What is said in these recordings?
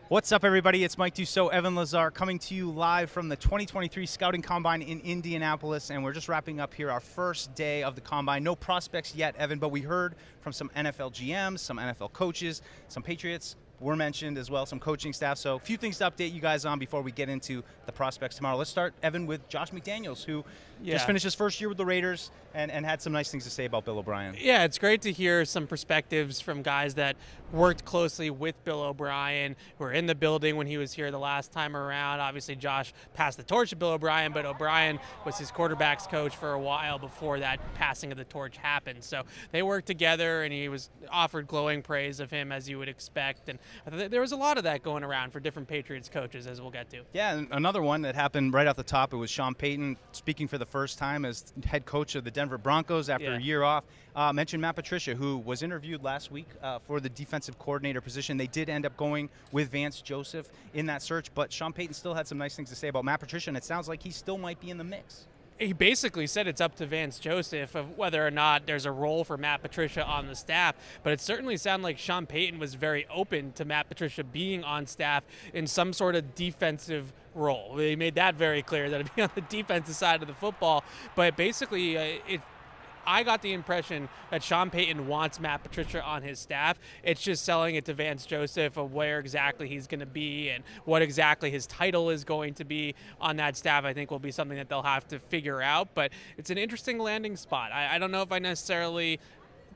What's up, everybody? It's Mike Dussault, Evan Lazar, coming to you live from the 2023 Scouting Combine in Indianapolis, and we're just wrapping up here our first day of the Combine. No prospects yet, Evan, but we heard from some NFL GMs, some NFL coaches, some Patriots were mentioned as well, some coaching staff. So a few things to update you guys on before we get into the prospects tomorrow. Let's start, Evan, with Josh McDaniels, who just finished his first year with the Raiders and had some nice things to say about Bill O'Brien. Yeah, it's great to hear some perspectives from guys that worked closely with Bill O'Brien, who were in the building when he was here the last time around. Obviously, Josh passed the torch to Bill O'Brien, but O'Brien was his quarterback's coach for a while before that passing of the torch happened. So they worked together, and he was offered glowing praise of him, as you would expect. And there was a lot of that going around for different Patriots coaches, as we'll get to. Yeah, and another one that happened right off the top, it was Sean Payton speaking for the first time as head coach of the Denver Broncos after a year off. Mentioned Matt Patricia, who was interviewed last week for the defensive coordinator position. They did end up going with Vance Joseph in that search, but Sean Payton still had some nice things to say about Matt Patricia, and it sounds like he still might be in the mix. He basically said it's up to Vance Joseph of whether or not there's a role for Matt Patricia on the staff, but it certainly sounded like Sean Payton was very open to Matt Patricia being on staff in some sort of defensive role. He made that very clear, that it'd be on the defensive side of the football, but basically I got the impression that Sean Payton wants Matt Patricia on his staff. It's just selling it to Vance Joseph of where exactly he's going to be and what exactly his title is going to be on that staff. I think will be something that they'll have to figure out, but it's an interesting landing spot. I don't know if I necessarily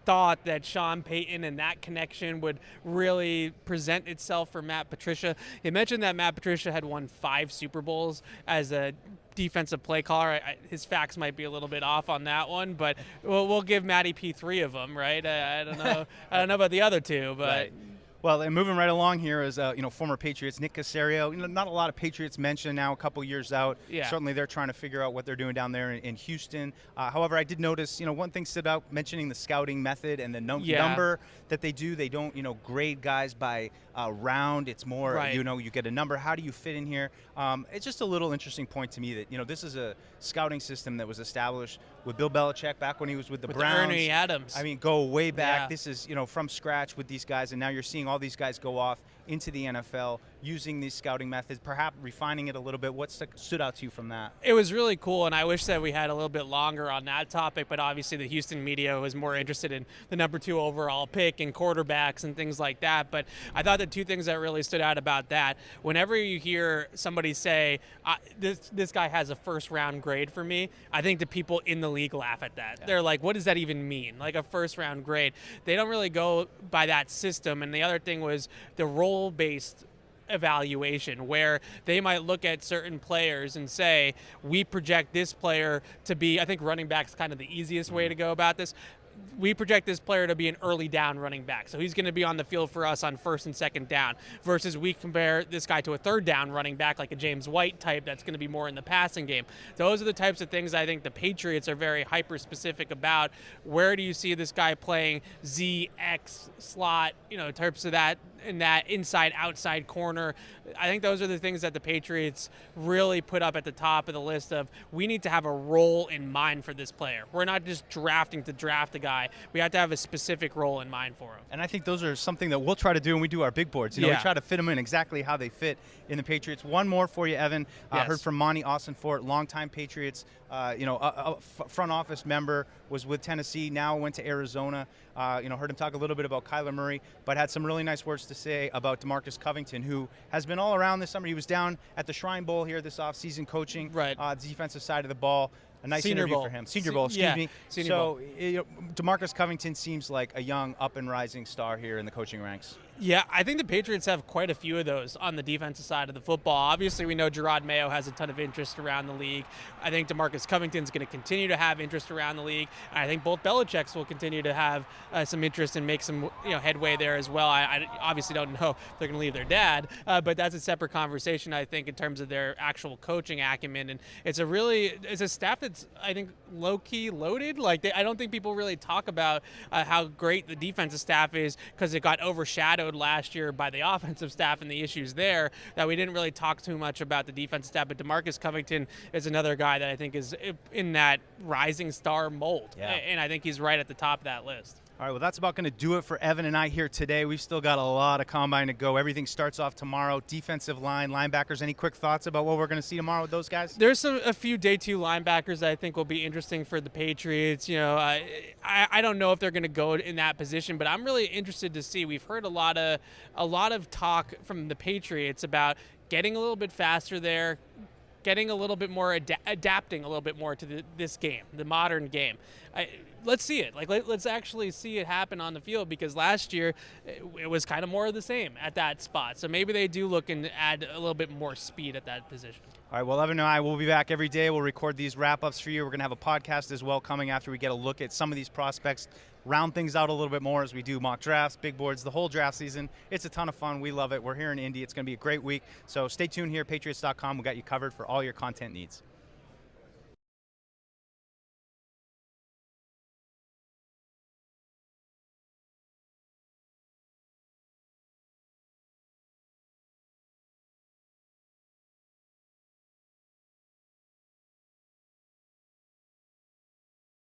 thought that Sean Payton and that connection would really present itself for Matt Patricia. He mentioned that Matt Patricia had won 5 Super Bowls as a defensive play caller. His facts might be a little bit off on that one, but we'll give Matty P 3 of them, right? I don't know. I don't know about the other two, but. Right. Well, and moving right along here is former Patriots Nick Casserio. Not a lot of Patriots mentioned now, a couple years out. Yeah. Certainly, they're trying to figure out what they're doing down there in Houston. However, I did notice, one thing stood out, mentioning the scouting method and the number that they do. They don't, grade guys by round. It's more, you get a number. How do you fit in here? It's just a little interesting point to me that this is a scouting system that was established with Bill Belichick back when he was with the Browns. Ernie Adams. I mean, go way back. Yeah. This is from scratch with these guys, and now you're seeing all these guys go off into the NFL using these scouting methods, perhaps refining it a little bit. What stood out to you from that? It was really cool, and I wish that we had a little bit longer on that topic, but obviously the Houston media was more interested in the number 2 overall pick and quarterbacks and things like that. But I thought the 2 things that really stood out about that, whenever you hear somebody say, this guy has a first-round grade for me, I think the people in the league laugh at that. Yeah. They're like, what does that even mean? Like a first-round grade. They don't really go by that system. And the other thing was the role-based evaluation, where they might look at certain players and say, we project this player to be, I think running back's kind of the easiest way to go about this. We project this player to be an early down running back. So he's going to be on the field for us on 1st and 2nd down, versus we compare this guy to a 3rd down running back like a James White type that's going to be more in the passing game. Those are the types of things I think the Patriots are very hyper-specific about. Where do you see this guy playing Z, X, slot, types of that, in that inside-outside corner? I think those are the things that the Patriots really put up at the top of the list of, we need to have a role in mind for this player. We're not just drafting to draft a guy. We have to have a specific role in mind for him. And I think those are something that we'll try to do when we do our big boards. We try to fit them in exactly how they fit in the Patriots. One more for you, Evan. I heard from Monty Austin-Fort, longtime Patriots, a front office member, was with Tennessee, now went to Arizona. Heard him talk a little bit about Kyler Murray, but had some really nice words to say about DeMarcus Covington, who has been all around this summer. He was down at the Shrine Bowl here this offseason coaching the defensive side of the ball. A nice Senior interview Bowl. for him. Senior Bowl, excuse me. Senior Bowl. DeMarcus Covington seems like a young, up-and-rising star here in the coaching ranks. Yeah, I think the Patriots have quite a few of those on the defensive side of the football. Obviously, we know Gerard Mayo has a ton of interest around the league. I think DeMarcus Covington's going to continue to have interest around the league. I think both Belichick's will continue to have some interest and make some headway there as well. I obviously don't know if they're going to leave their dad, but that's a separate conversation, I think, in terms of their actual coaching acumen. And it's a staff that's, I think, low-key loaded. I don't think people really talk about how great the defensive staff is, because it got overshadowed last year by the offensive staff and the issues there, that we didn't really talk too much about the defensive staff. But DeMarcus Covington is another guy that I think is in that rising star mold, and I think he's right at the top of that list. All right, well, that's about going to do it for Evan and I here today. We've still got a lot of combine to go. Everything starts off tomorrow. Defensive line, linebackers. Any quick thoughts about what we're going to see tomorrow with those guys? There's a few day 2 linebackers that I think will be interesting for the Patriots. You know, I don't know if they're going to go in that position, but I'm really interested to see. We've heard a lot of talk from the Patriots about getting a little bit faster there, getting a little bit more adapting a little bit more to this game, the modern game. Let's see it. Let's actually see it happen on the field, because last year it was kind of more of the same at that spot. So maybe they do look and add a little bit more speed at that position. All right, well, Evan and I will be back every day. We'll record these wrap-ups for you. We're going to have a podcast as well coming after we get a look at some of these prospects, round things out a little bit more as we do mock drafts, big boards, the whole draft season. It's a ton of fun. We love it. We're here in Indy. It's going to be a great week. So stay tuned here at Patriots.com. We got you covered for all your content needs.